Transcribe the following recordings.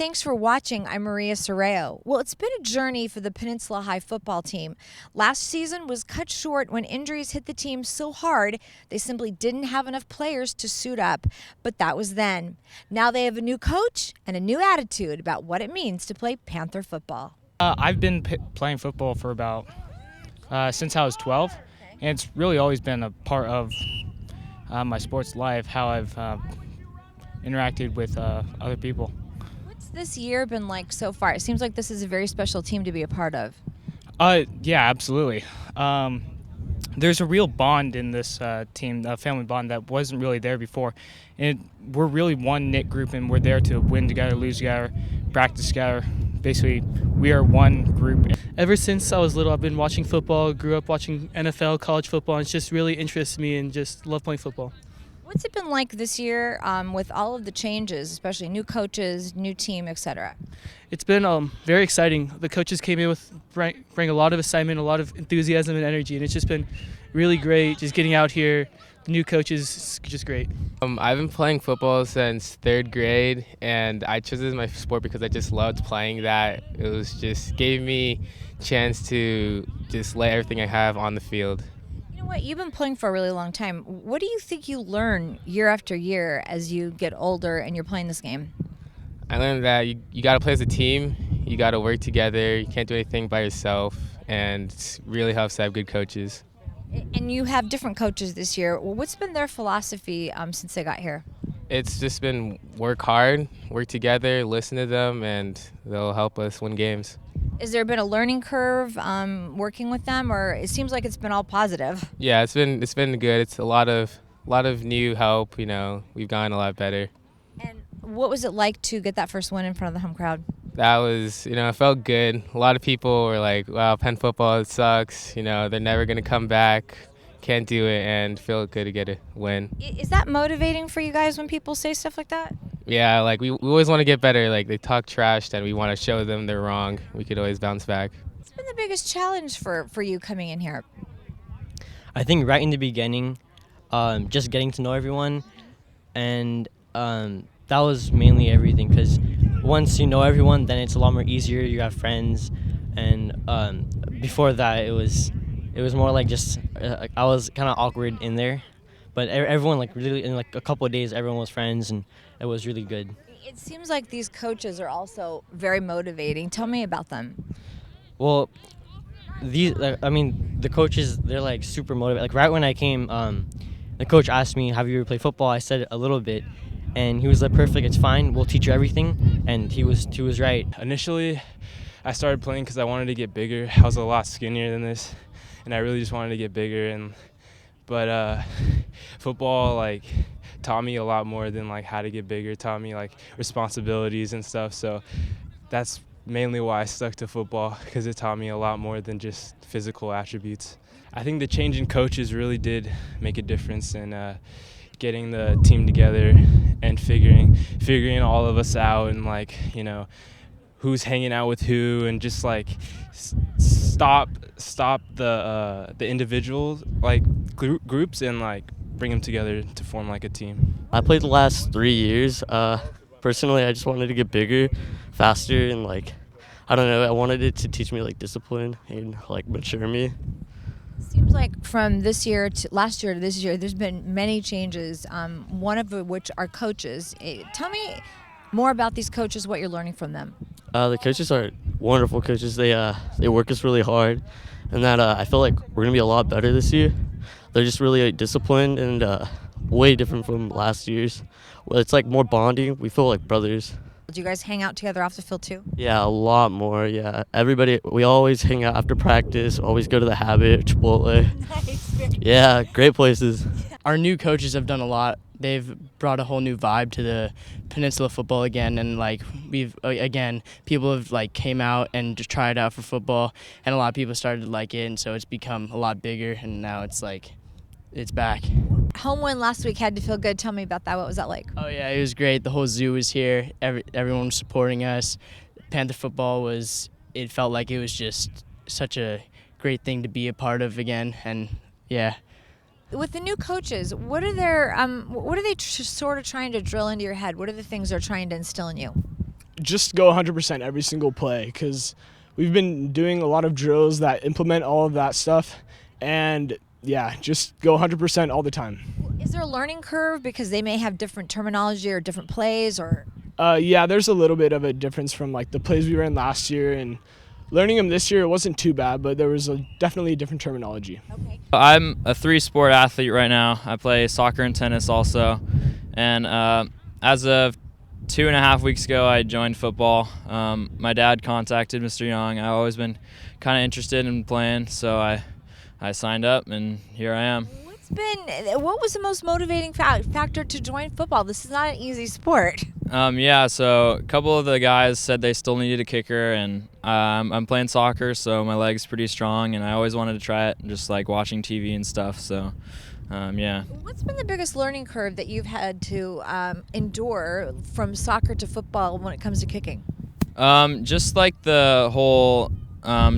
Thanks for watching. I'm Maria Serrao. Well, it's been a journey for the Peninsula High football team. Last season was cut short when injuries hit the team so hard they simply didn't have enough players to suit up. But that was then. Now they have a new coach and a new attitude about what it means to play Panther football. I've been playing football for about since I was 12, and it's really always been a part of my sports life, how I've interacted with other people. What's this year been like so far? It seems like this is a very special team to be a part of. Yeah, absolutely. There's a real bond in this team, a family bond that wasn't really there before. And we're really one knit group, and we're there to win together, lose together, practice together. Basically, we are one group. Ever since I was little, I've been watching football, grew up watching NFL, college football, and it's just really interests me and just love playing football. What's it been like this year with all of the changes, especially new coaches, new team, etc.? It's been very exciting. The coaches came in with bring a lot of excitement, a lot of enthusiasm and energy, and it's just been really great just getting out here. The new coaches, it's just great. I've been playing football since 3rd grade, and I chose it as my sport because I just loved playing that. It was just gave me a chance to just lay everything I have on the field. You know what? You've been playing for a really long time. What do you think you learn year after year as you get older and you're playing this game? I learned that you got to play as a team. You got to work together. You can't do anything by yourself, and it really helps to have good coaches. And you have different coaches this year. Well, what's been their philosophy since they got here? It's just been work hard, work together, listen to them, and they'll help us win games. Has there been a learning curve working with them, or it seems like it's been all positive? Yeah, it's been good. It's a lot of new help. We've gotten a lot better. And what was it like to get that first win in front of the home crowd? That was, it felt good. A lot of people were like, "Wow, Penn football, it sucks. They're never gonna come back. Can't do it," and feel good to get a win. Is that motivating for you guys when people say stuff like that? Yeah, we always want to get better. They talk trash, and we want to show them they're wrong. We could always bounce back. What's been the biggest challenge for you coming in here? I think right in the beginning, just getting to know everyone, and that was mainly everything. Because once you know everyone, then it's a lot more easier. You have friends, and before that, it was more like just I was kind of awkward in there, but everyone really in a couple of days, everyone was friends, and it was really good. It seems like these coaches are also very motivating. Tell me about them. Well, the coaches, they're super motivated. Right when I came, the coach asked me, "Have you ever played football?" I said a little bit, and he was like, "Perfect, it's fine. We'll teach you everything." And he was right. Initially, I started playing because I wanted to get bigger. I was a lot skinnier than this, and I really just wanted to get bigger. But football taught me a lot more than how to get bigger. It taught me responsibilities and stuff. So that's mainly why I stuck to football, because it taught me a lot more than just physical attributes. I think the change in coaches really did make a difference in getting the team together and figuring all of us out, and who's hanging out with who, and just stop the individual groups and bring them together to form a team. I played the last 3 years. Personally, I just wanted to get bigger, faster, and I don't know, I wanted it to teach me discipline and mature me. Seems like from this year to last year to this year, there's been many changes, one of which are coaches. Tell me more about these coaches, what you're learning from them. The coaches are wonderful coaches. They work us really hard, and that I feel like we're going to be a lot better this year. They're just really disciplined and way different from last year's. Well, it's more bonding. We feel like brothers. Do you guys hang out together off the field too? Yeah, a lot more, yeah. Everybody, we always hang out after practice, always go to the Habit, Chipotle. Nice. Yeah, great places. Our new coaches have done a lot. They've brought a whole new vibe to the Peninsula football again, and people have came out and just tried out for football, and a lot of people started to like it, and so it's become a lot bigger, and now it's back. Home win last week had to feel good. Tell me about that. What was that like? Oh yeah, it was great. The whole zoo was here. Everyone was supporting us. Panther football it felt like it was just such a great thing to be a part of again, and yeah. With the new coaches, what are they sort of trying to drill into your head? What are the things they're trying to instill in you? just go 100% every single play, because we've been doing a lot of drills that implement all of that stuff, and yeah, just go 100% all the time. Is there a learning curve because they may have different terminology or different plays or? Yeah, there's a little bit of a difference from like the plays we ran last year, and learning them this year, it wasn't too bad, but there was definitely a different terminology. Okay. I'm a 3-sport athlete right now. I play soccer and tennis also. And as of 2.5 weeks ago, I joined football. My dad contacted Mr. Young. I've always been kind of interested in playing, so I signed up, and here I am. What was the most motivating factor to join football? This is not an easy sport. Yeah, so a couple of the guys said they still needed a kicker, and I'm playing soccer, so my leg's pretty strong, and I always wanted to try it, just like watching TV and stuff, so yeah. What's been the biggest learning curve that you've had to endure from soccer to football when it comes to kicking? Just like the whole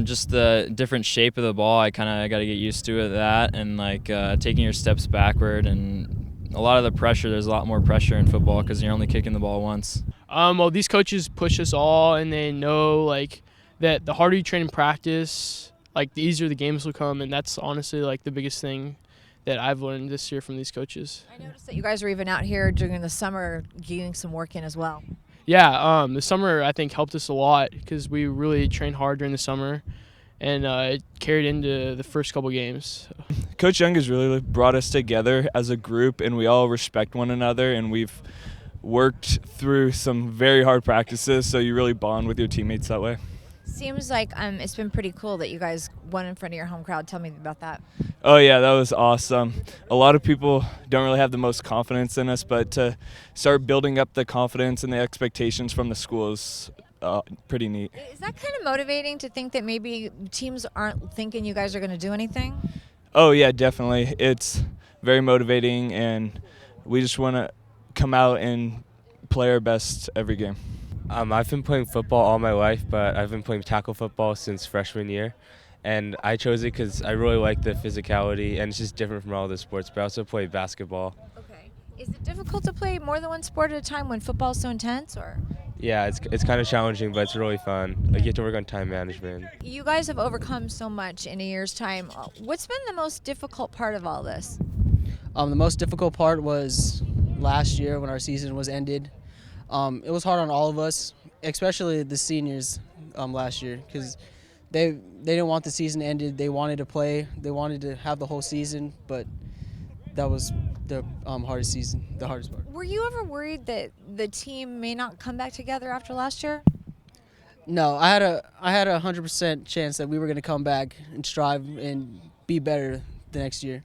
just the different shape of the ball, I got to get used to that, and like taking your steps backward, and a lot of the pressure. There's a lot more pressure in football because you're only kicking the ball once. Well, these coaches push us all, and they know like that the harder you train and practice, like the easier the games will come, and that's honestly like the biggest thing that I've learned this year from these coaches. I noticed that you guys were even out here during the summer getting some work in as well. Yeah, the summer I think helped us a lot because we really trained hard during the summer, and it carried into the first couple games. Coach Young has really brought us together as a group, and we all respect one another, and we've worked through some very hard practices, so you really bond with your teammates that way. Seems like it's been pretty cool that you guys won in front of your home crowd. Tell me about that. Oh yeah, that was awesome. A lot of people don't really have the most confidence in us, but to start building up the confidence and the expectations from the school is pretty neat. Is that kind of motivating to think that maybe teams aren't thinking you guys are going to do anything? Oh yeah, definitely. It's very motivating, and we just want to come out and play our best every game. I've been playing football all my life, but I've been playing tackle football since freshman year. And I chose it because I really like the physicality, and it's just different from all the sports, but I also play basketball. Okay. Is it difficult to play more than one sport at a time when football is so intense, or? Yeah, it's kind of challenging, but it's really fun. Like, you have to work on time management. You guys have overcome so much in a year's time. What's been the most difficult part of all this? The most difficult part was last year when our season was ended. It was hard on all of us, especially the seniors last year, because they didn't want the season ended. They wanted to play. They wanted to have the whole season, but that was the hardest part. Were you ever worried that the team may not come back together after last year? No, I had a 100% chance that we were going to come back and strive and be better the next year.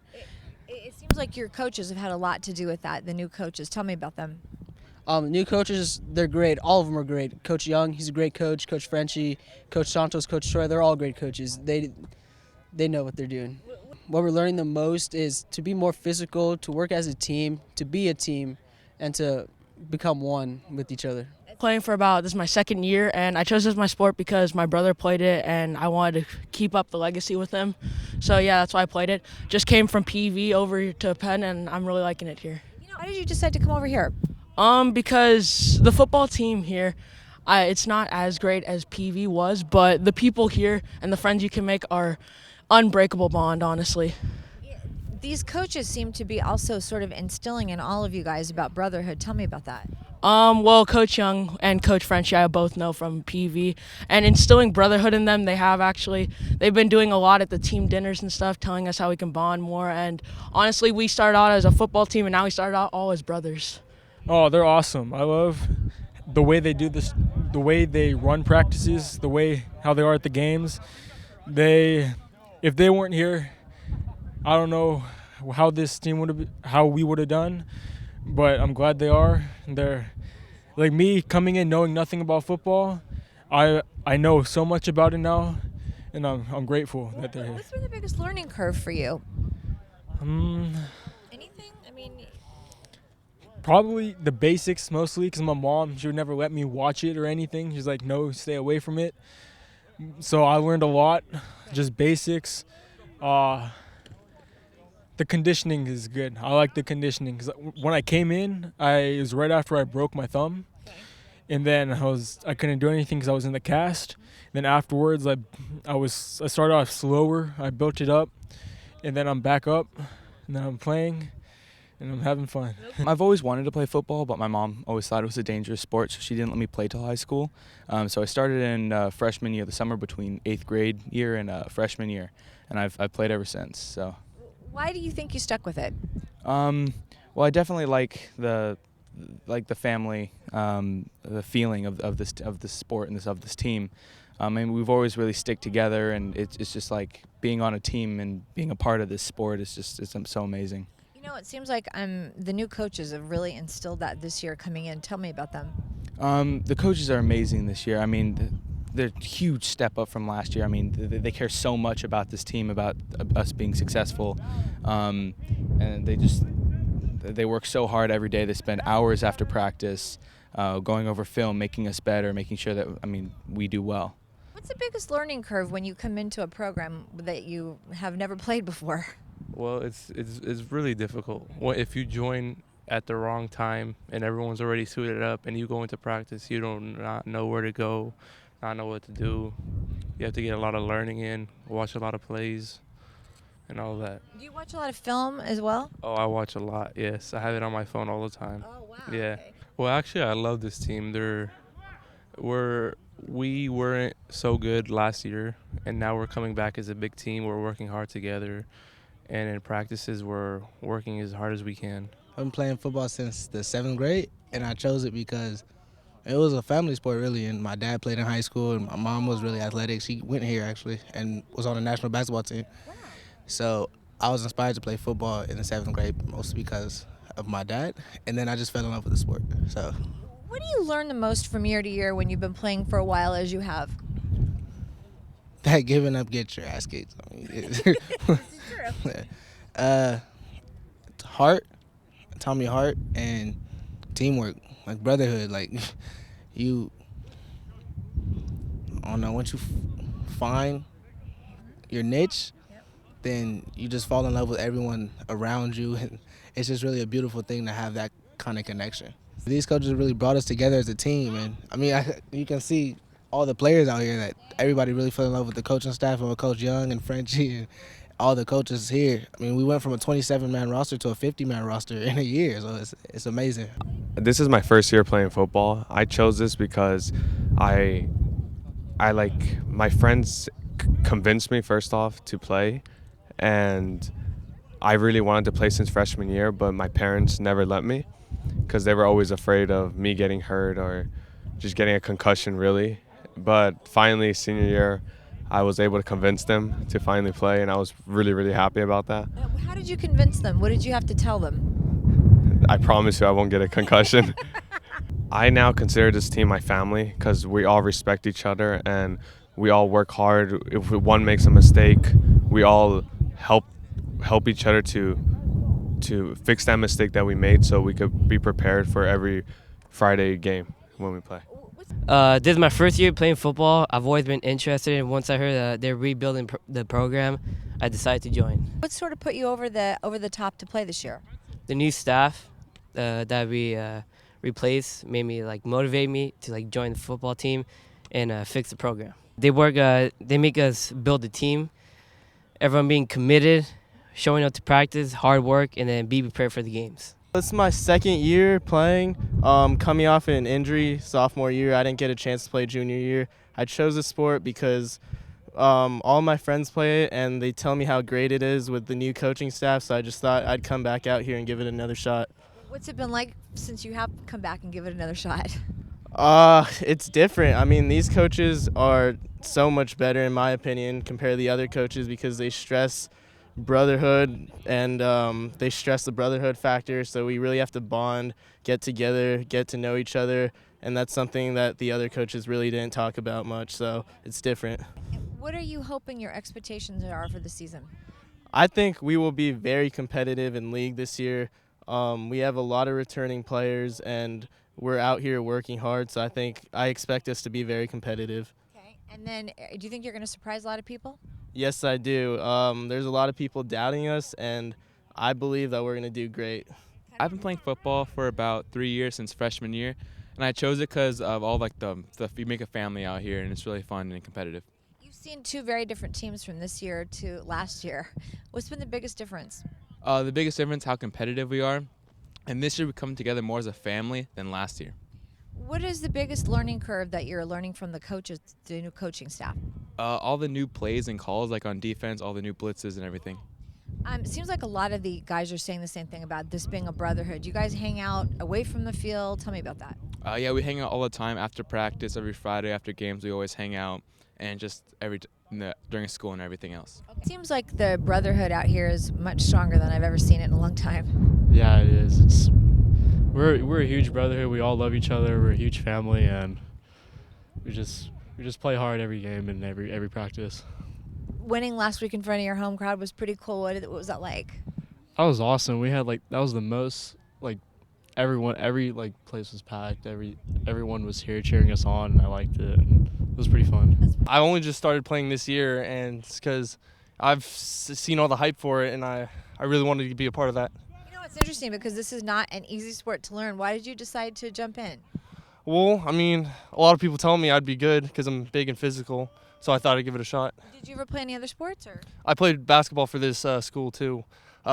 It seems like your coaches have had a lot to do with that, the new coaches. Tell me about them. New coaches, they're great. All of them are great. Coach Young, he's a great coach. Coach Frenchie, Coach Santos, Coach Troy, they're all great coaches. They know what they're doing. What we're learning the most is to be more physical, to work as a team, to be a team, and to become one with each other. Playing for this is my second year, and I chose this as my sport because my brother played it, and I wanted to keep up the legacy with him. So yeah, that's why I played it. Just came from PV over to Penn, and I'm really liking it here. Why did you decide to come over here? Because the football team here, it's not as great as PV was, but the people here and the friends you can make are unbreakable bond, honestly. These coaches seem to be also sort of instilling in all of you guys about brotherhood. Tell me about that. Well, Coach Young and Coach Frenchie, I both know from PV, and instilling brotherhood in them. They've been doing a lot at the team dinners and stuff, telling us how we can bond more. And honestly, we started out as a football team, and now we started out all as brothers. Oh, they're awesome. I love the way they do this, the way they run practices, how they are at the games. If they weren't here, I don't know how this team how we would have done, but I'm glad they are. They're like me coming in knowing nothing about football. I know so much about it now, and I'm grateful that they're here. What's been the biggest learning curve for you? Anything? I mean, probably the basics mostly, because my mom, she would never let me watch it or anything. She's like, no, stay away from it. So I learned a lot, just basics. The conditioning is good. I like the conditioning, because when I came in, it was right after I broke my thumb. and then I couldn't do anything because I was in the cast. Then afterwards, I started off slower. I built it up, and then I'm back up, and then I'm playing, and I'm having fun. I've always wanted to play football, but my mom always thought it was a dangerous sport, so she didn't let me play till high school. So I started in freshman year, the summer between 8th grade year and freshman year, and I've played ever since. So. Why do you think you stuck with it? Well, I definitely like the family, the feeling of this sport and of this team. And we've always really stick together, and it's just like being on a team and being a part of this sport is it's so amazing. You know, it seems like the new coaches have really instilled that this year coming in. Tell me about them. The coaches are amazing this year. I mean, they're a huge step up from last year. I mean, they care so much about this team, about us being successful, and they work so hard every day. They spend hours after practice going over film, making us better, making sure that, we do well. What's the biggest learning curve when you come into a program that you have never played before? Well, it's really difficult. Well, if you join at the wrong time and everyone's already suited up and you go into practice, you don't not know where to go, not know what to do. You have to get a lot of learning in, watch a lot of plays, and all that. Do you watch a lot of film as well? Oh, I watch a lot, yes. I have it on my phone all the time. Oh, wow. Yeah. Okay. Well, actually, I love this team. We weren't so good last year, and now we're coming back as a big team. We're working hard together, and in practices, we're working as hard as we can. I've been playing football since the 7th grade, and I chose it because it was a family sport, really, and my dad played in high school, and my mom was really athletic. She went here, actually, and was on the national basketball team. Wow. So I was inspired to play football in the 7th grade, mostly because of my dad, and then I just fell in love with the sport. So. What do you learn the most from year to year when you've been playing for a while, as you have? That giving up gets your ass kicked. This is true. Heart, Tommy Heart, and teamwork, like brotherhood. Like I don't know, once you find your niche, then you just fall in love with everyone around you, and it's just really a beautiful thing to have that kind of connection. These coaches really brought us together as a team, and you can see all the players out here that everybody really fell in love with the coaching staff and with Coach Young and Frenchie and all the coaches here. We went from a 27-man roster to a 50-man roster in a year, so it's amazing. This is my first year playing football. I chose this because I like my friends convinced me first off to play, and I really wanted to play since freshman year, but my parents never let me because they were always afraid of me getting hurt or just getting a concussion, really. But finally, senior year, I was able to convince them to finally play, and I was really, really happy about that. How did you convince them? What did you have to tell them? I promise you I won't get a concussion. I now consider this team my family because we all respect each other and we all work hard. If one makes a mistake, we all help each other to fix that mistake that we made so we could be prepared for every Friday game when we play. This is my first year playing football. I've always been interested, and once I heard they're rebuilding the program, I decided to join. What sort of put you over the top to play this year? The new staff that we replaced made me motivate me to join the football team and fix the program. They make us build a team, everyone being committed, showing up to practice, hard work, and then be prepared for the games. This is my second year playing, coming off an injury sophomore year. I didn't get a chance to play junior year. I chose the sport because all my friends play it, and they tell me how great it is with the new coaching staff, so I just thought I'd come back out here and give it another shot. What's it been like since you have come back and give it another shot? It's different. These coaches are so much better, in my opinion, compared to the other coaches because they stress brotherhood and they stress the brotherhood factor, so we really have to bond, get together, get to know each other, and that's something that the other coaches really didn't talk about much, so it's different. What are you hoping your expectations are for the season? I think we will be very competitive in league this year. We have a lot of returning players, and we're out here working hard, so I expect us to be very competitive. Okay, and then do you think you're going to surprise a lot of people? Yes, I do. There's a lot of people doubting us, and I believe that we're going to do great. I've been playing football for about 3 years since freshman year, and I chose it because of all like the you make a family out here, and it's really fun and competitive. You've seen two very different teams from this year to last year. What's been the biggest difference? The biggest difference, how competitive we are, and this year we come together more as a family than last year. What is the biggest learning curve that you're learning from the coaches, the new coaching staff? All the new plays and calls, like on defense, all the new blitzes and everything. It seems like a lot of the guys are saying the same thing about this being a brotherhood. You guys hang out away from the field. Tell me about that. Yeah, we hang out all the time after practice, every Friday after games. We always hang out, and just during school and everything else. It seems like the brotherhood out here is much stronger than I've ever seen it in a long time. Yeah, it is. We're a huge brotherhood. We all love each other. We're a huge family, and we just play hard every game and every practice. Winning last week in front of your home crowd was pretty cool. What was that like? That was awesome. We had that was the most every place was packed. Everyone was here cheering us on, and I liked it. And it was pretty fun. I only just started playing this year, and it's because I've seen all the hype for it, and I really wanted to be a part of that. You know, it's interesting because this is not an easy sport to learn. Why did you decide to jump in? Well, I mean, a lot of people tell me I'd be good because I'm big and physical, so I thought I'd give it a shot. Did you ever play any other sports? Or? I played basketball for this school too,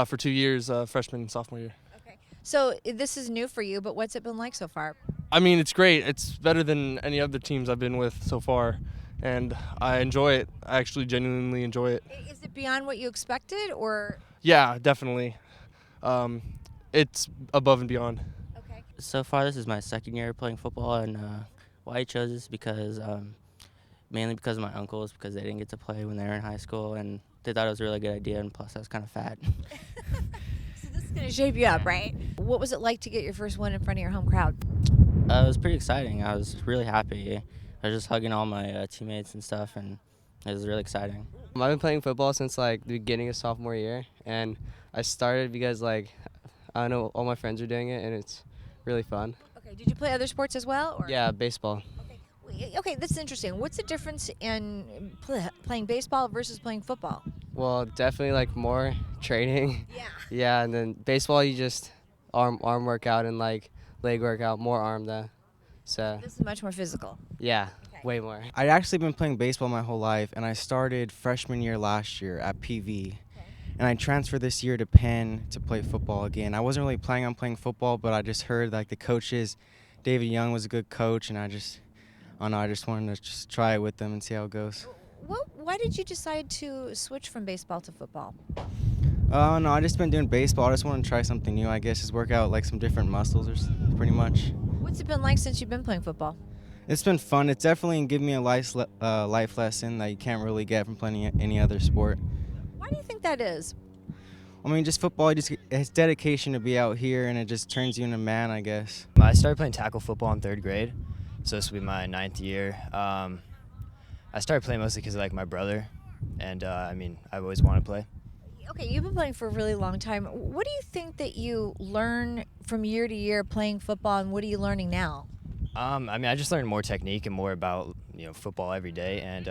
for 2 years, freshman and sophomore year. Okay. So this is new for you, but what's it been like so far? I mean, it's great. It's better than any other teams I've been with so far, and I enjoy it. I actually genuinely enjoy it. Is it beyond what you expected, or? Yeah, definitely. It's above and beyond. Okay. So far, this is my second year playing football, and why I chose this because mainly because of my uncles, because they didn't get to play when they were in high school, and they thought it was a really good idea, and plus I was kind of fat. So this is going to shape you up, right? What was it like to get your first win in front of your home crowd? It was pretty exciting. I was really happy. I was just hugging all my teammates and stuff, and it was really exciting. I've been playing football since the beginning of sophomore year, and I started because I don't know, all my friends are doing it, and it's really fun. Okay. Did you play other sports as well? Or? Yeah, baseball. Okay, this is interesting. What's the difference in playing baseball versus playing football? Well, definitely more training. Yeah. Yeah, and then baseball you just arm workout and leg workout, more arm though. So This is much more physical. yeah, way more. I'd actually been playing baseball my whole life, and I started freshman year last year at PV. And I transferred this year to Penn to play football again. I wasn't really planning on playing football, but I just heard the coaches, David Young was a good coach, and I just wanted to just try it with them and see how it goes. Why did you decide to switch from baseball to football? No, I just been doing baseball. I just want to try something new, I guess, just work out some different muscles pretty much. What's it been like since you've been playing football? It's been fun. It's definitely given me a life lesson that you can't really get from playing any other sport. Why do you think that is? I mean, just football, it's dedication to be out here, and it just turns you into a man, I guess. I started playing tackle football in 3rd grade, so this will be my 9th year. I started playing mostly because of my brother, and I've always wanted to play. Okay, you've been playing for a really long time. What do you think that you learn from year to year playing football, and what are you learning now? I just learned more technique and more about football every day, and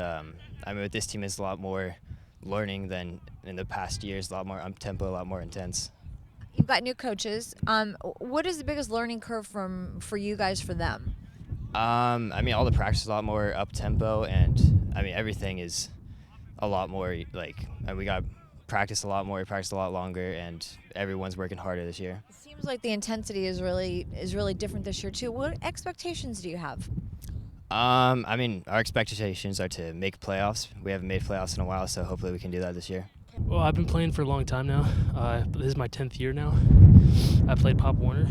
with this team it's a lot more learning than in the past years, a lot more up-tempo, a lot more intense. You've got new coaches. What is the biggest learning curve for you guys for them? All the practice is a lot more up-tempo, and everything is a lot more we got to practice a lot more, practice a lot longer, and everyone's working harder this year. It seems like the intensity is really different this year too. What expectations do you have? Our expectations are to make playoffs. We haven't made playoffs in a while, so hopefully we can do that this year. Well, I've been playing for a long time now. This is my 10th year now. I played Pop Warner,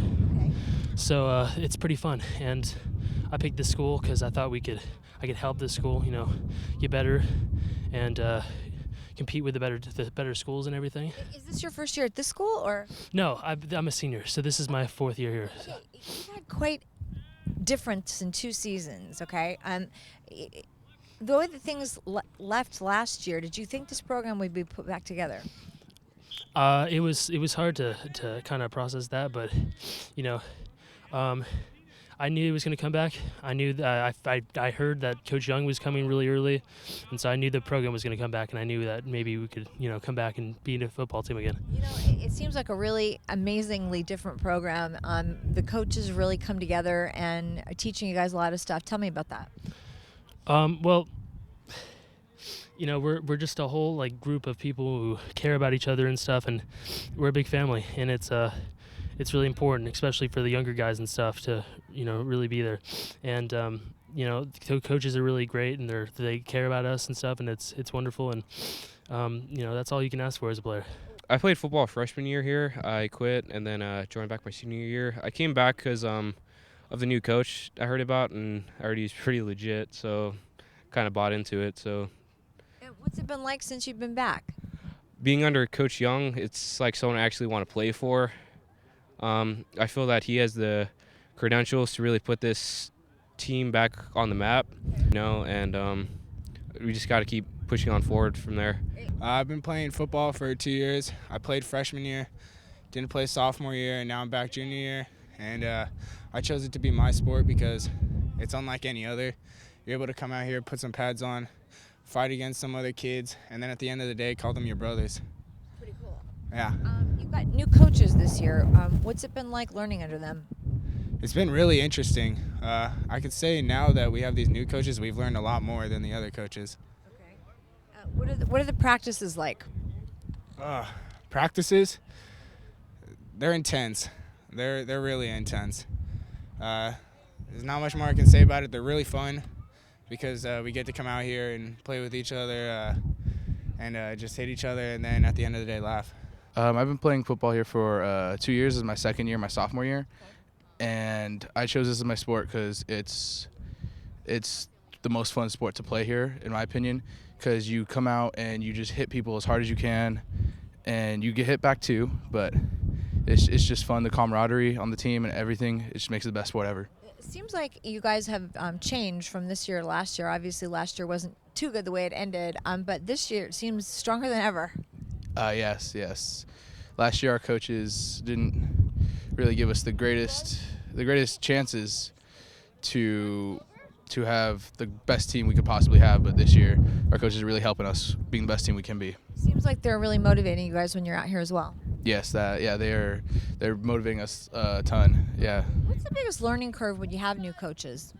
so it's pretty fun. And I picked this school because I thought I could help this school, get better and compete with the better schools and everything. Is this your first year at this school, or? No, I'm a senior, so this is my 4th year here. Okay, you had quite difference in 2 seasons, okay? The way that things left last year, did you think this program would be put back together? It was hard to kind of process that, but I knew he was going to come back. I knew that I heard that Coach Young was coming really early, and so I knew the program was going to come back, and I knew that maybe we could, come back and be in a football team again. It seems like a really amazingly different program. The coaches really come together and are teaching you guys a lot of stuff. Tell me about that. Well, we're just a whole group of people who care about each other and stuff, and we're a big family, and it's really important, especially for the younger guys and stuff, to really be there. And coaches are really great, and they care about us and stuff, and it's wonderful, and that's all you can ask for as a player. I played football freshman year here. I quit and then joined back my senior year. I came back because of the new coach I heard about, and I heard he's pretty legit, so kind of bought into it. So What's it been like since you've been back? being under Coach Young, it's like someone I actually want to play for. I feel that he has the credentials to really put this team back on the map, and we just got to keep pushing on forward from there. I've been playing football for 2 years. I played freshman year, didn't play sophomore year, and now I'm back junior year. And I chose it to be my sport because it's unlike any other. You're able to come out here, put some pads on, fight against some other kids, and then at the end of the day, call them your brothers. Pretty cool. Yeah. You've got new coaches this year. What's it been like learning under them? It's been really interesting. I could say now that we have these new coaches, we've learned a lot more than the other coaches. What are the practices like? Practices, they're intense. They're really intense. There's not much more I can say about it. They're really fun because we get to come out here and play with each other and just hit each other, and then at the end of the day laugh. I've been playing football here for 2 years. This is my second year, my sophomore year. And I chose this as my sport because it's the most fun sport to play here, in my opinion, because you come out and you just hit people as hard as you can, and you get hit back too, but it's just fun, the camaraderie on the team and everything. It just makes it the best sport ever. It seems like you guys have changed from this year to last year. Obviously, last year wasn't too good the way it ended, but this year it seems stronger than ever. Yes. Last year our coaches didn't really give us the greatest chances to have the best team we could possibly have, but this year our coaches are really helping us being the best team we can be. Seems like they're really motivating you guys when you're out here as well. Yes, they're motivating us a ton. Yeah. What's the biggest learning curve when you have new coaches?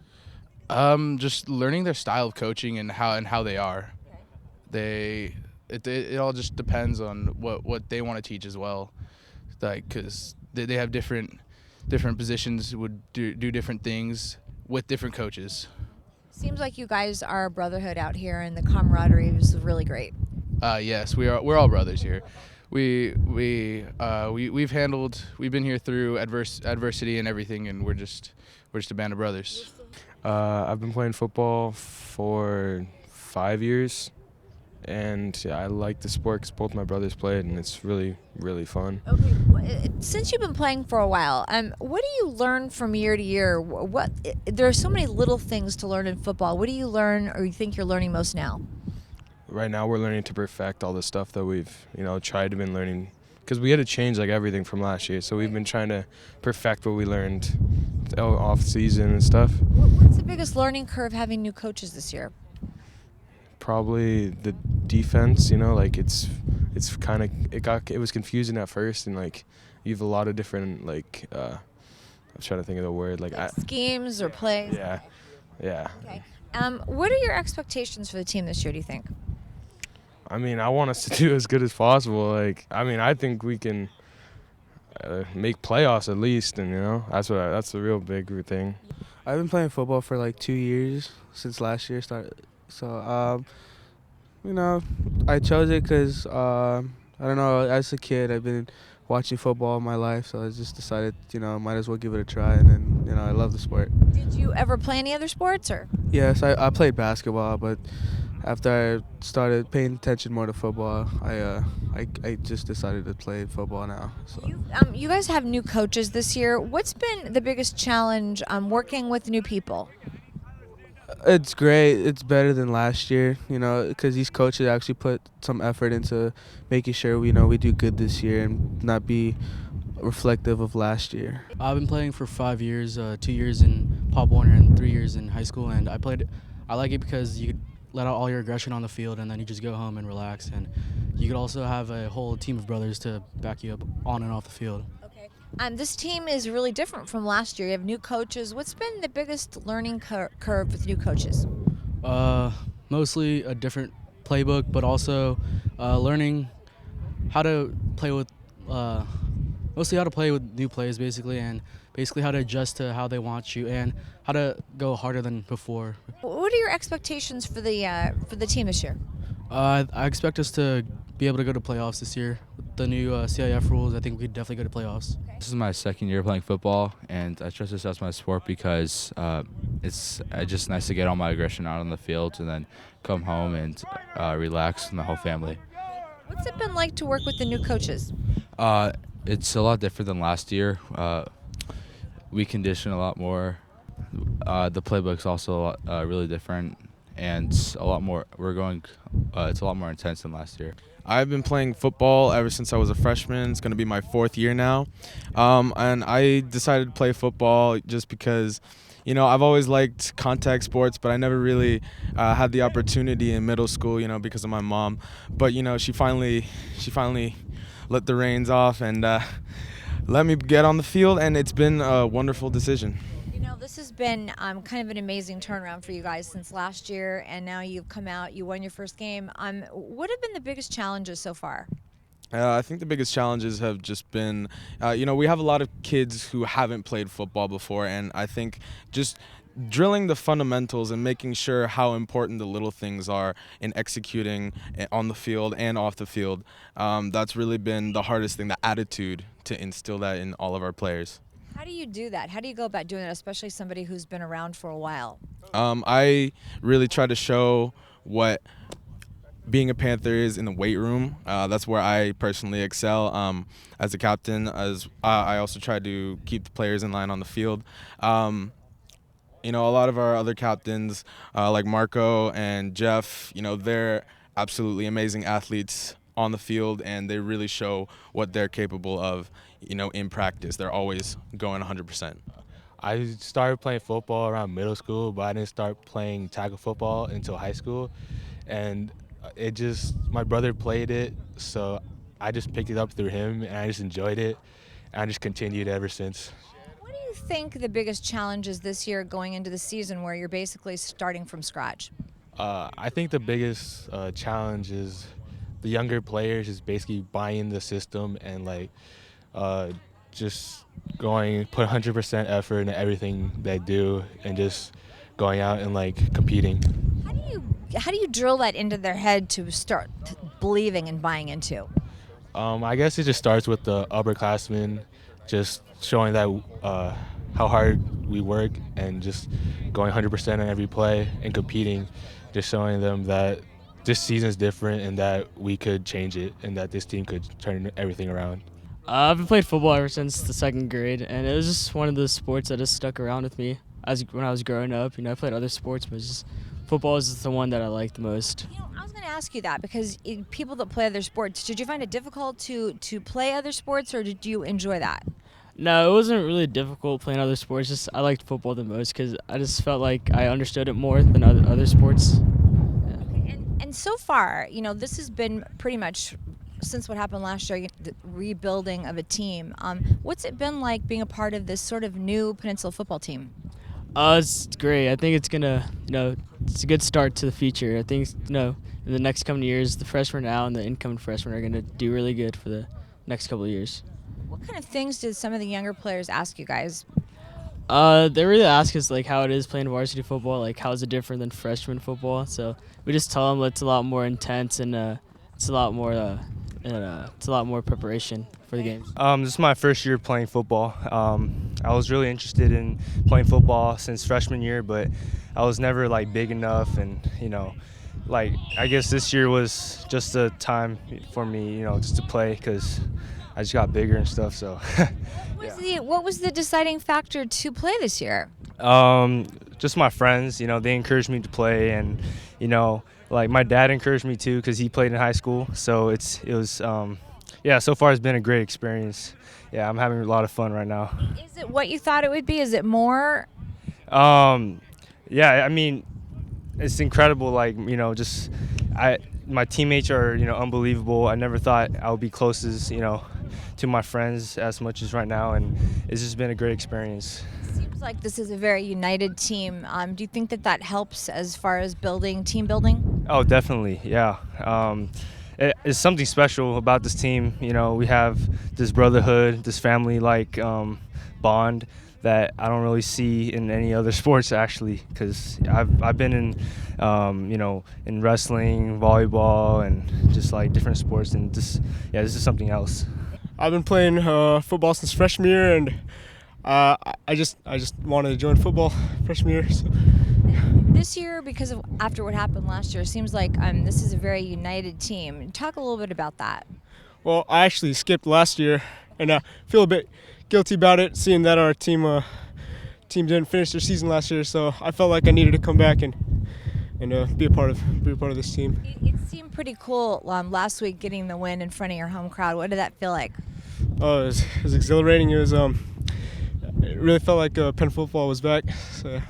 Just learning their style of coaching and how they are. It all just depends on what they want to teach as well, because they have different positions, would do different things with different coaches. Seems like you guys are a brotherhood out here, and the camaraderie is really great. Yes, we're all brothers here. We've been here through adversity and everything, and we're just a band of brothers. I've been playing football for 5 years, and I like the sport because both my brothers play it, and it's really, really fun. Okay, since you've been playing for a while, what do you learn from year to year? There are so many little things to learn in football. What do you learn, or you think you're learning most now? Right now we're learning to perfect all the stuff that we've tried to been learning, because we had to change everything from last year, so we've been trying to perfect what we learned off season and stuff. What's the biggest learning curve having new coaches this year? Probably the defense. It was confusing at first, and you have a lot of different I'm trying to think of the word schemes or plays. Yeah. Okay. What are your expectations for the team this year, do you think? I want us to do as good as possible. I think we can make playoffs at least, and that's the real big thing. I've been playing football for 2 years since last year started. So I chose it because I don't know. As a kid, I've been watching football all my life, so I just decided might as well give it a try, and then I love the sport. Did you ever play any other sports, or? Yes, I played basketball, but after I started paying attention more to football, I just decided to play football now. So. You guys have new coaches this year. What's been the biggest challenge working with new people? It's great. It's better than last year, because these coaches actually put some effort into making sure we do good this year and not be reflective of last year. I've been playing for 5 years, 2 years in Pop Warner and 3 years in high school, and I like it because you could let out all your aggression on the field, and then you just go home and relax, and you could also have a whole team of brothers to back you up on and off the field. This team is really different from last year. You have new coaches. What's been the biggest learning curve with new coaches? Mostly a different playbook, but also learning how to play with mostly how to play with new plays, basically, and basically how to adjust to how they want you and how to go harder than before. What are your expectations for the team this year? I expect us to be able to go to playoffs this year. With the new CIF rules, I think we could definitely go to playoffs. This is my second year playing football, and I trust this as my sport because it's just nice to get all my aggression out on the field and then come home and relax with my whole family. What's it been like to work with the new coaches? It's a lot different than last year. We condition a lot more. The playbook's also really different, and a lot more. It's a lot more intense than last year. I've been playing football ever since I was a freshman. It's going to be my 4th year now. And I decided to play football just because, I've always liked contact sports, but I never really had the opportunity in middle school, because of my mom. But, she finally let the reins off and let me get on the field, and it's been a wonderful decision. This has been kind of an amazing turnaround for you guys since last year, and now you've come out, you won your first game. What have been the biggest challenges so far? I think the biggest challenges have just been, we have a lot of kids who haven't played football before, and I think just drilling the fundamentals and making sure how important the little things are in executing on the field and off the field, that's really been the hardest thing, the attitude to instill that in all of our players. How do you do that? How do you go about doing it, especially somebody who's been around for a while? I really try to show what being a Panther is in the weight room. That's where I personally excel as a captain. As I also try to keep the players in line on the field. A lot of our other captains, like Marco and Jeff, they're absolutely amazing athletes on the field, and they really show what they're capable of, in practice. They're always going 100%. I started playing football around middle school, but I didn't start playing tackle football until high school. And my brother played it, so I just picked it up through him, and I just enjoyed it, and I just continued ever since. What do you think the biggest challenge is this year going into the season where you're basically starting from scratch? I think the biggest challenge is the younger players is basically buying the system and just put 100% effort into everything they do and just going out and competing. How do you drill that into their head to start believing and buying into? I guess it just starts with the upperclassmen, just showing that how hard we work and just going 100% on every play and competing, just showing them that this season's different and that we could change it and that this team could turn everything around. I've been playing football ever since the 2nd grade, and it was just one of those sports that just stuck around with me when I was growing up. I played other sports, but football is the one that I like the most. I was going to ask you that because people that play other sports, did you find it difficult to play other sports, or did you enjoy that? No, it wasn't really difficult playing other sports. I liked football the most because I just felt like I understood it more than other sports. And so far, this has been pretty much since what happened last year, the rebuilding of a team. What's it been like being a part of this sort of new Peninsula football team? It's great. I think it's gonna, it's a good start to the future. I think, in the next coming years, the freshmen now and the incoming freshmen are gonna do really good for the next couple of years. What kind of things did some of the younger players ask you guys? They really ask us how it is playing varsity football, how is it different than freshman football. So we just tell them it's a lot more intense and it's a lot more preparation for the games. This is my first year playing football. I was really interested in playing football since freshman year, but I was never big enough, and I guess this year was just a time for me, just to play because I just got bigger and stuff. So. What was the deciding factor to play this year? Just my friends, they encouraged me to play, and my dad encouraged me too because he played in high school. So so far it's been a great experience. Yeah, I'm having a lot of fun right now. Is it what you thought it would be? Is it more? Yeah, I mean, it's incredible. Like, just my teammates are unbelievable. I never thought I would be closest to my friends as much as right now, and it's just been a great experience. Seems like this is a very united team. Do you think that that helps as far as building team building? Oh, definitely, yeah. It's something special about this team. We have this brotherhood, this family-like bond that I don't really see in any other sports, actually, because I've been in in wrestling, volleyball, and just like different sports, and this is something else. I've been playing football since freshman year, and I just wanted to join football freshman year. So. This year, because of after what happened last year, it seems like this is a very united team. Talk a little bit about that. Well, I actually skipped last year, and I feel a bit guilty about it, seeing that our team didn't finish their season last year. So I felt like I needed to come back and be a part of this team. It seemed pretty cool last week getting the win in front of your home crowd. What did that feel like? Oh, it was exhilarating. It was it really felt like Penn football was back. So.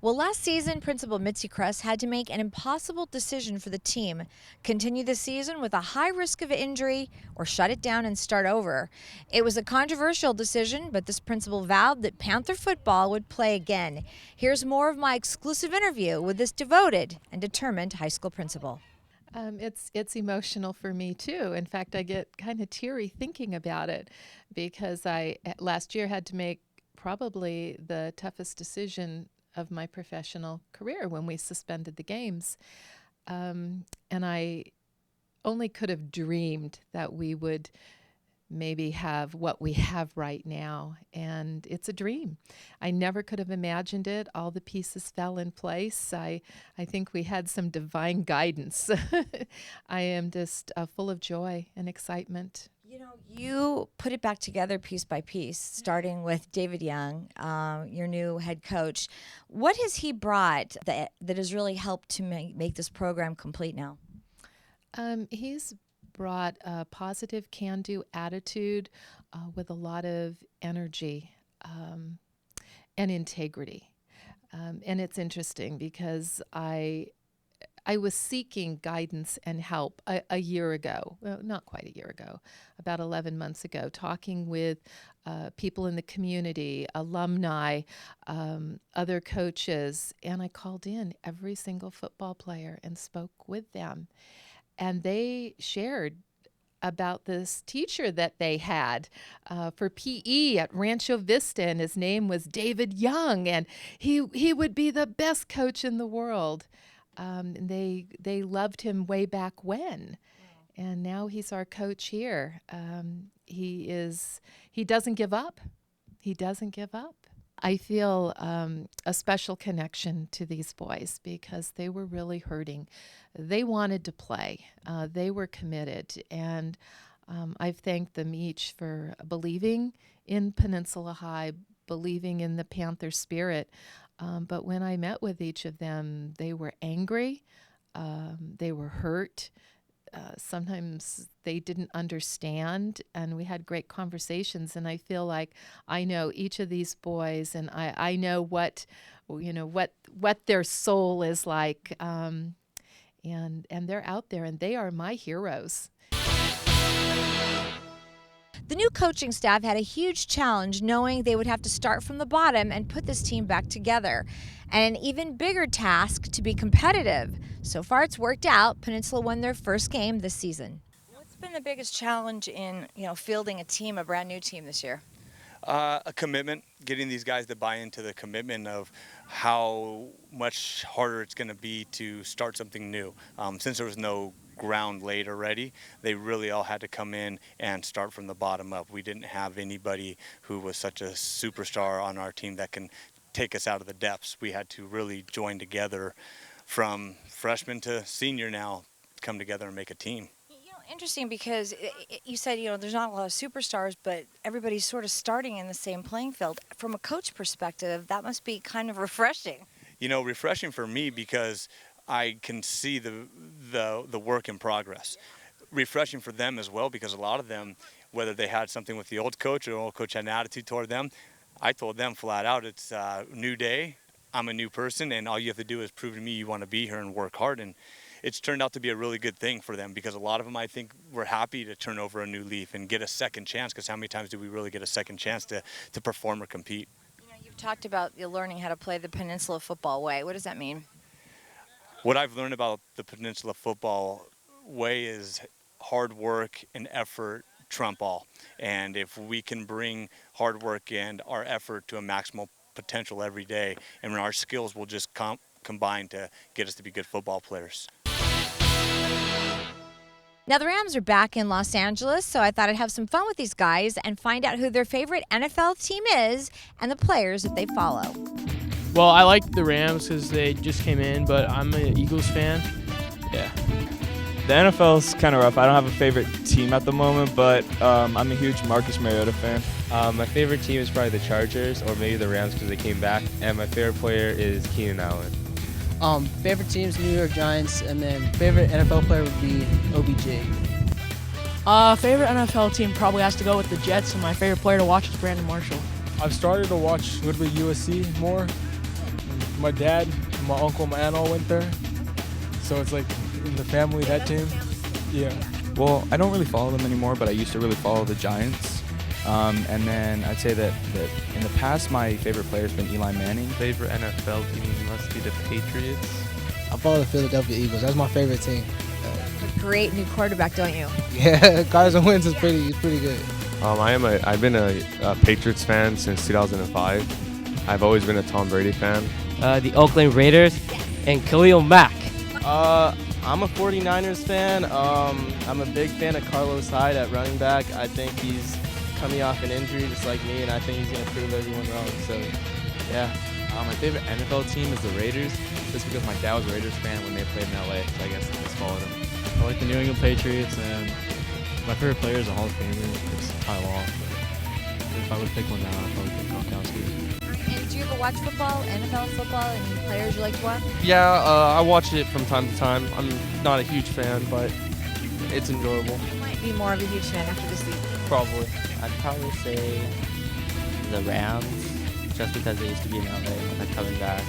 Well, last season, Principal Mitzi Kress had to make an impossible decision for the team: continue the season with a high risk of injury or shut it down and start over. It was a controversial decision, but this principal vowed that Panther football would play again. Here's more of my exclusive interview with this devoted and determined high school principal. It's emotional for me too. In fact, I get kind of teary thinking about it because I last year had to make probably the toughest decision of my professional career when we suspended the games. And I only could have dreamed that we would maybe have what we have right now. And it's a dream. I never could have imagined it. All the pieces fell in place. I think we had some divine guidance. I am just full of joy and excitement. You know, you put it back together piece by piece, starting with David Young, your new head coach. What has he brought that has really helped to make this program complete now? He's brought a positive can-do attitude with a lot of energy and integrity. And it's interesting because I was seeking guidance and help a year ago, well, not quite a year ago, about 11 months ago, talking with people in the community, alumni, other coaches, and I called in every single football player and spoke with them. And they shared about this teacher that they had for PE at Rancho Vista, and his name was David Young, and he would be the best coach in the world. They loved him way back when, and now he's our coach here. He doesn't give up. He doesn't give up. I feel a special connection to these boys because they were really hurting. They wanted to play. They were committed, and I've thanked them each for believing in Peninsula High, believing in the Panther spirit. But when I met with each of them, they were angry, they were hurt. Sometimes they didn't understand, and we had great conversations. And I feel like I know each of these boys, and I know what their soul is like. And they're out there, and they are my heroes. The new coaching staff had a huge challenge knowing they would have to start from the bottom and put this team back together. And an even bigger task to be competitive. So far it's worked out. Peninsula won their first game this season. What's been the biggest challenge in fielding a brand new team this year? A commitment, getting these guys to buy into the commitment of how much harder it's going to be to start something new. Since there was no ground laid already, they really all had to come in and start from the bottom up. We didn't have anybody who was such a superstar on our team that can take us out of the depths. We had to really join together from freshman to senior now, come together and make a team. Interesting because you said, there's not a lot of superstars, but everybody's sort of starting in the same playing field. From a coach perspective, that must be kind of refreshing. Refreshing for me because I can see the work in progress. Refreshing for them as well because a lot of them, whether they had something with the old coach or the old coach had an attitude toward them, I told them flat out, it's a new day. I'm a new person, and all you have to do is prove to me you want to be here and work hard. And it's turned out to be a really good thing for them, because a lot of them, I think, were happy to turn over a new leaf and get a second chance, because how many times do we really get a second chance to perform or compete? You've talked about you learning how to play the Peninsula football way. What does that mean? What I've learned about the Peninsula football way is hard work and effort trump all. And if we can bring hard work and our effort to a maximal potential every day, and our skills will just combine to get us to be good football players. Now, the Rams are back in Los Angeles, so I thought I'd have some fun with these guys and find out who their favorite NFL team is and the players that they follow. Well, I like the Rams because they just came in, but I'm an Eagles fan. Yeah. The NFL's kind of rough. I don't have a favorite team at the moment, but I'm a huge Marcus Mariota fan. My favorite team is probably the Chargers, or maybe the Rams because they came back. And my favorite player is Keenan Allen. Favorite team's New York Giants, and then favorite NFL player would be OBJ. Favorite NFL team probably has to go with the Jets, and my favorite player to watch is Brandon Marshall. I've started to watch a little bit USC more. My dad, my uncle, my aunt all went there. So it's like in the family, that team. Yeah. Well, I don't really follow them anymore, but I used to really follow the Giants. And then I'd say that in the past, my favorite player has been Eli Manning. Favorite NFL team must be the Patriots. I follow the Philadelphia Eagles. That's my favorite team. A great new quarterback, don't you? Yeah, Carson Wentz is pretty good. I've been a Patriots fan since 2005. I've always been a Tom Brady fan. The Oakland Raiders and Khalil Mack. I'm a 49ers fan. I'm a big fan of Carlos Hyde at running back. I think he's coming off an injury just like me, and I think he's going to prove everyone wrong. So, yeah. My favorite NFL team is the Raiders, just because my dad was a Raiders fan when they played in LA, so I guess I just followed them. I like the New England Patriots, and my favorite player is a Hall of Famer. It's Ty Law. But if I would pick one now, I'd probably pick Gronkowski. And do you ever watch football, NFL football, any players you like to watch? Yeah, I watch it from time to time. I'm not a huge fan, but it's enjoyable. You might be more of a huge fan after this season. Probably. I'd probably say the Rams, just because they used to be in LA and they're coming back.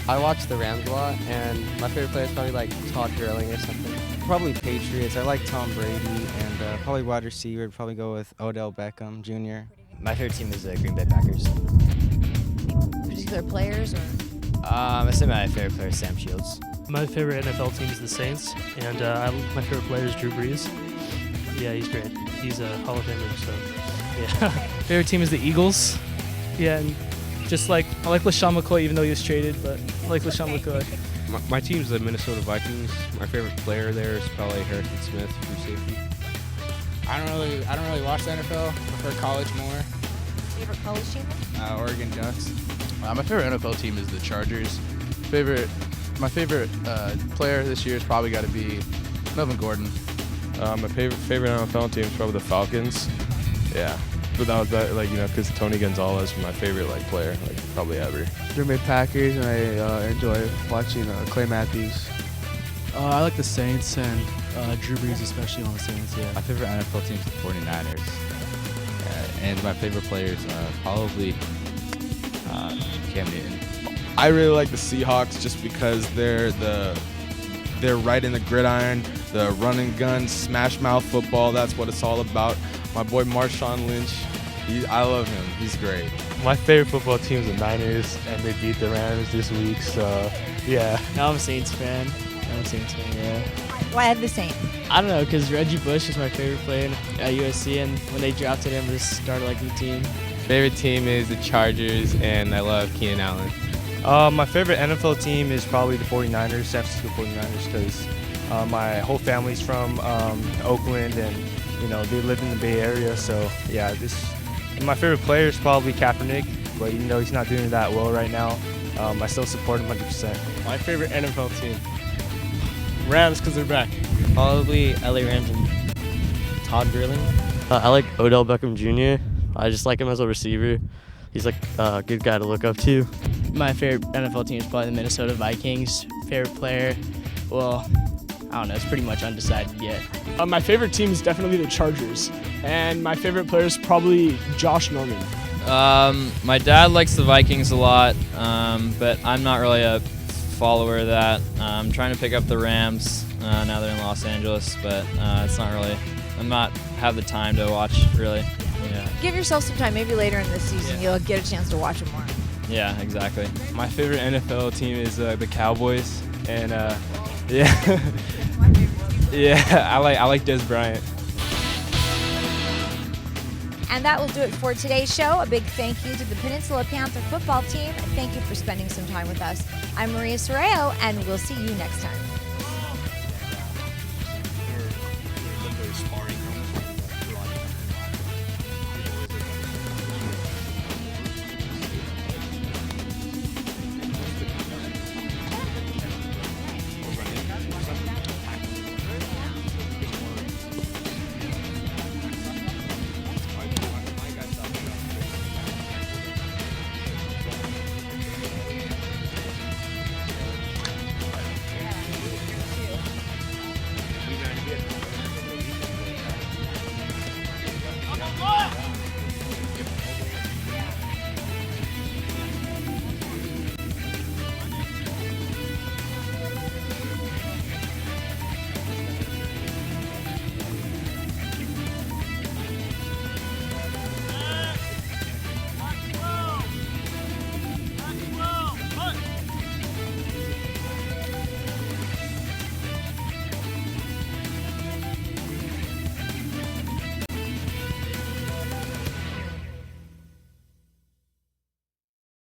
I watch the Rams a lot, and my favorite player is probably like Todd Gurley or something. Probably Patriots. I like Tom Brady, and probably wide receiver. I'd probably go with Odell Beckham Jr. My favorite team is the Green Bay Packers. Particular players, or? I say my favorite player is Sam Shields. My favorite NFL team is the Saints, and my favorite player is Drew Brees. Yeah, he's great. He's a Hall of Famer, so yeah. Favorite team is the Eagles. Yeah, and just like I like LaShawn McCoy, even though he was traded, but I like LaShawn McCoy. My team's the Minnesota Vikings. My favorite player there is probably Harrison Smith, free safety. I don't really watch the NFL. I prefer college more. Favorite college team? Oregon Ducks. My favorite NFL team is the Chargers. My favorite player this year has probably got to be Melvin Gordon. My favorite NFL team is probably the Falcons. Yeah, but that was because Tony Gonzalez was my favorite player, probably ever. Green Bay Packers, and I enjoy watching Clay Matthews. I like the Saints and Drew Brees, especially on the Saints. Yeah. My favorite NFL team is the 49ers, and my favorite players probably Cam Newton. I really like the Seahawks just because they're right in the gridiron, the run and gun, smash mouth football. That's what it's all about. My boy Marshawn Lynch, I love him. He's great. My favorite football team is the Niners, and they beat the Rams this week, so yeah. Now I'm a Saints fan. Yeah. Why the Saints? I don't know, because Reggie Bush is my favorite player at USC, and when they drafted him, I just started liking the team. Favorite team is the Chargers, and I love Keenan Allen. My favorite NFL team is probably the 49ers, San Francisco 49ers, because my whole family's from Oakland, and they live in the Bay Area. So yeah, and my favorite player is probably Kaepernick, but even though he's not doing that well right now, I still support him 100%. My favorite NFL team, Rams, because they're back. Probably LA Rams and Todd Gurley. I like Odell Beckham Jr. I just like him as a receiver. He's like a good guy to look up to. My favorite NFL team is probably the Minnesota Vikings. Favorite player, well, I don't know. It's pretty much undecided yet. My favorite team is definitely the Chargers, and my favorite player is probably Josh Norman. My dad likes the Vikings a lot, but I'm not really a follower of that. I'm trying to pick up the Rams now they're in Los Angeles, but it's not really. I'm not have the time to watch really. Yeah. Give yourself some time. Maybe later in the season you'll get a chance to watch it more. Yeah, exactly. My favorite NFL team is the Cowboys, and yeah, yeah, I like Des Bryant. And that will do it for today's show. A big thank you to the Peninsula Panther football team. Thank you for spending some time with us. I'm Maria Serrao, and we'll see you next time.